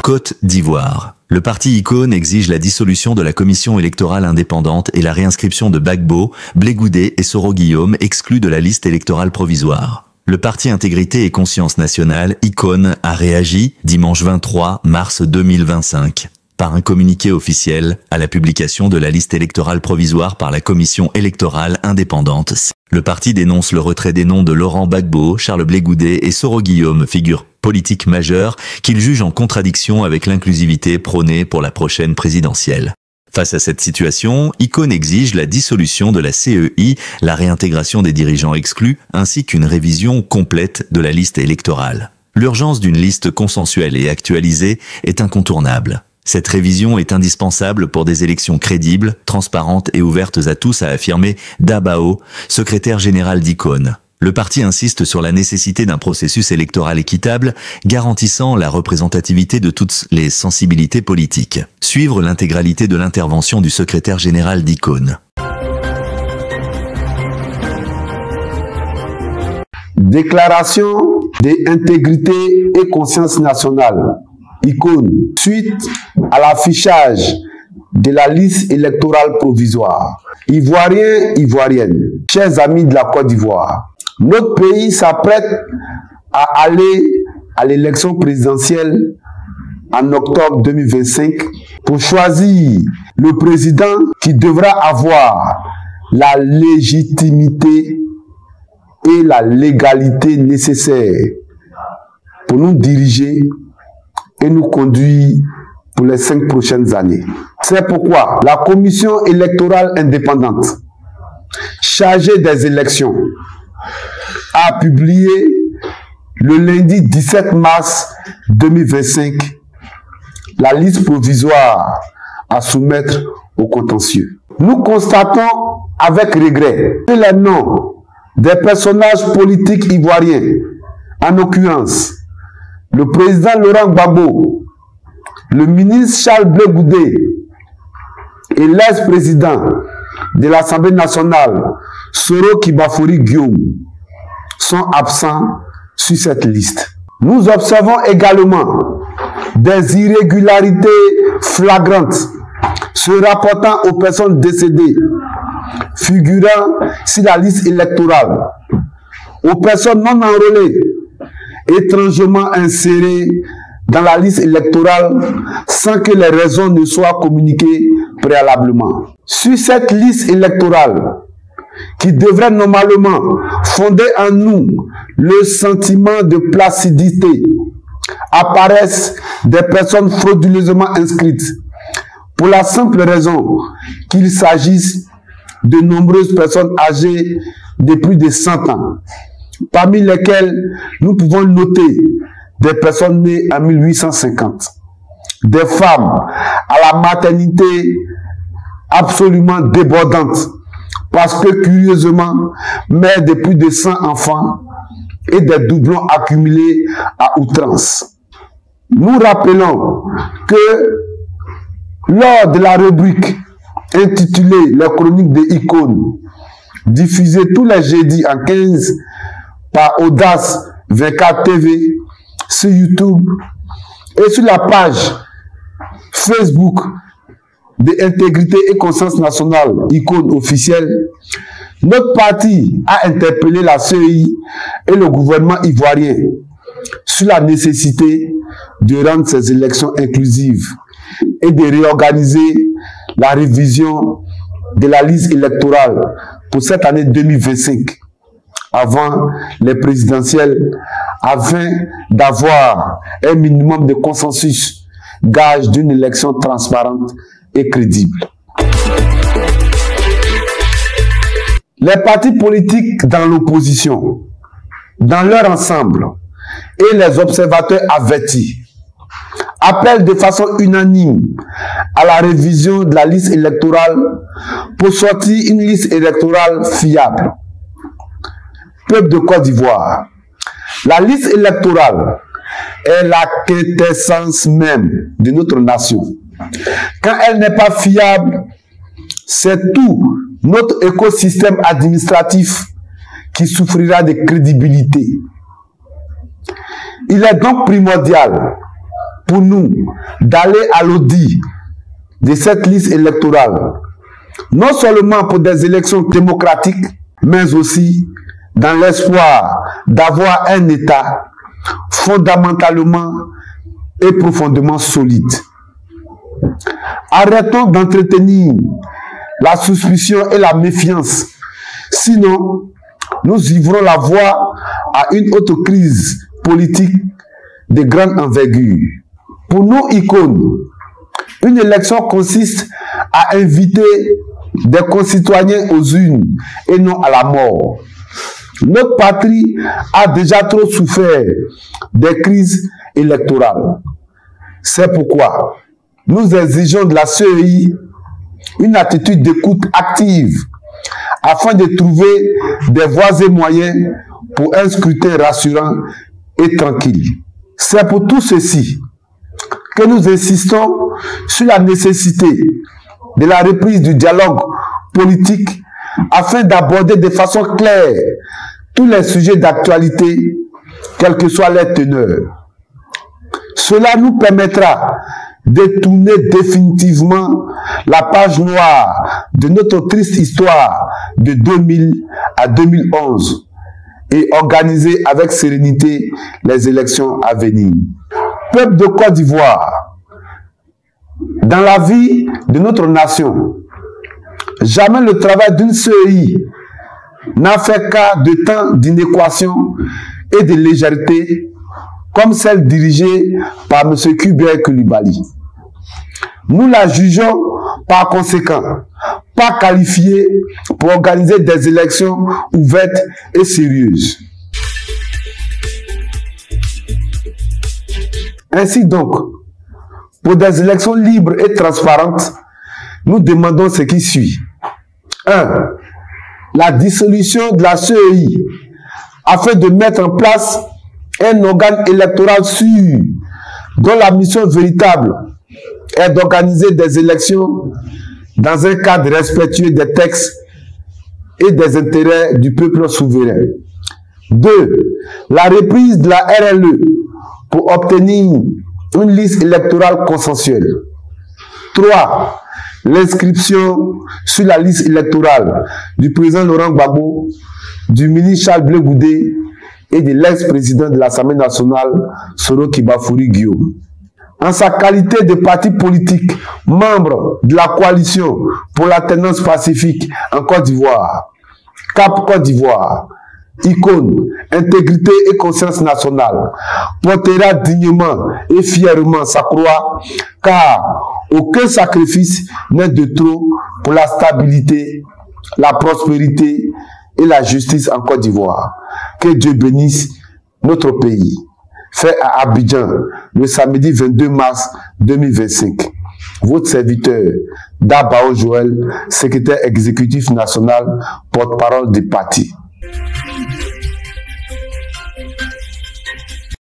Côte d'Ivoire. Le parti Icône exige la dissolution de la commission électorale indépendante et la réinscription de Gbagbo, Blé Goudé et Soro Guillaume exclus de la liste électorale provisoire. Le parti Intégrité et Conscience Nationale, Icône, a réagi dimanche 23 mars 2025 par un communiqué officiel à la publication de la liste électorale provisoire par la commission électorale indépendante. Le parti dénonce le retrait des noms de Laurent Gbagbo, Charles Blé Goudé et Soro Guillaume, figures politiques majeures qu'il juge en contradiction avec l'inclusivité prônée pour la prochaine présidentielle. Face à cette situation, Icône exige la dissolution de la CEI, la réintégration des dirigeants exclus, ainsi qu'une révision complète de la liste électorale. L'urgence d'une liste consensuelle et actualisée est incontournable. Cette révision est indispensable pour des élections crédibles, transparentes et ouvertes à tous, a affirmé Dabao, secrétaire général d'Icône. Le parti insiste sur la nécessité d'un processus électoral équitable, garantissant la représentativité de toutes les sensibilités politiques. Suivre l'intégralité de l'intervention du secrétaire général d'Icône. Déclaration d'intégrité et conscience nationale. Icône, suite à l'affichage de la liste électorale provisoire. Ivoiriens, Ivoiriennes, chers amis de la Côte d'Ivoire, notre pays s'apprête à aller à l'élection présidentielle en octobre 2025 pour choisir le président qui devra avoir la légitimité et la légalité nécessaires pour nous diriger et nous conduire pour les 5 prochaines années. C'est pourquoi la commission électorale indépendante chargée des élections a publié le lundi 17 mars 2025 la liste provisoire à soumettre au contentieux. Nous constatons avec regret que les noms des personnages politiques ivoiriens, en l'occurrence le président Laurent Gbagbo, le ministre Charles Blé Goudé et l'ex-président de l'Assemblée nationale, Soro Guillaume, sont absents sur cette liste. Nous observons également des irrégularités flagrantes se rapportant aux personnes décédées, figurant sur la liste électorale, aux personnes non enrôlées, étrangement insérées dans la liste électorale sans que les raisons ne soient communiquées préalablement. Sur cette liste électorale, qui devrait normalement fonder en nous le sentiment de placidité, apparaissent des personnes frauduleusement inscrites, pour la simple raison qu'il s'agisse de nombreuses personnes âgées de plus de 100 ans, parmi lesquelles nous pouvons noter des personnes nées en 1850, des femmes à la maternité absolument débordante, parce que curieusement, mère de plus de 100 enfants et des doublons accumulés à outrance. Nous rappelons que lors de la rubrique intitulée « Les chroniques de Icône », diffusée tous les jeudis en 15 par Audace 24 TV sur YouTube et sur la page Facebook de Intégrité et Conscience Nationale, Icône officielle, notre parti a interpellé la CEI et le gouvernement ivoirien sur la nécessité de rendre ces élections inclusives et de réorganiser la révision de la liste électorale pour cette année 2025 avant les présidentielles, afin d'avoir un minimum de consensus, gage d'une élection transparente et crédible. Les partis politiques dans l'opposition, dans leur ensemble, et les observateurs avertis, appellent de façon unanime à la révision de la liste électorale pour sortir une liste électorale fiable. Peuple de Côte d'Ivoire, la liste électorale est la quintessence même de notre nation. Quand elle n'est pas fiable, c'est tout notre écosystème administratif qui souffrira de crédibilité. Il est donc primordial pour nous d'aller à l'audit de cette liste électorale, non seulement pour des élections démocratiques, mais aussi dans l'espoir d'avoir un État fondamentalement et profondément solide. Arrêtons d'entretenir la suspicion et la méfiance, sinon nous ouvrons la voie à une autre crise politique de grande envergure. Pour nous, icônes, une élection consiste à inviter des concitoyens aux urnes et non à la mort. Notre patrie a déjà trop souffert des crises électorales. C'est pourquoi nous exigeons de la CEI une attitude d'écoute active afin de trouver des voies et moyens pour un scrutin rassurant et tranquille. C'est pour tout ceci que nous insistons sur la nécessité de la reprise du dialogue politique afin d'aborder de façon claire tous les sujets d'actualité, quelle que soit leur teneur. Cela nous permettra de tourner définitivement la page noire de notre triste histoire de 2000 à 2011 et organiser avec sérénité les élections à venir. Peuple de Côte d'Ivoire, dans la vie de notre nation, jamais le travail d'une CEI n'a fait cas de tant d'inéquation et de légèreté comme celle dirigée par M. Kubert Coulibaly. Nous la jugeons par conséquent pas qualifiée pour organiser des élections ouvertes et sérieuses. Ainsi donc, pour des élections libres et transparentes, nous demandons ce qui suit. 1. La dissolution de la CEI afin de mettre en place un organe électoral sûr dont la mission véritable est d'organiser des élections dans un cadre respectueux des textes et des intérêts du peuple souverain. 2. La reprise de la RLE pour obtenir une liste électorale consensuelle. 3. L'inscription sur la liste électorale du président Laurent Gbagbo, du ministre Charles Blé Goudé et de l'ex-président de l'Assemblée nationale, Soro Kibafoury Guillaume. En sa qualité de parti politique, membre de la coalition pour l'alternance pacifique en Côte d'Ivoire, Cap Côte d'Ivoire, icône, intégrité et conscience nationale, portera dignement et fièrement sa croix, car aucun sacrifice n'est de trop pour la stabilité, la prospérité et la justice en Côte d'Ivoire. Que Dieu bénisse notre pays. Fait à Abidjan le samedi 22 mars 2025. Votre serviteur, Dabao Joël, secrétaire exécutif national, porte-parole du parti.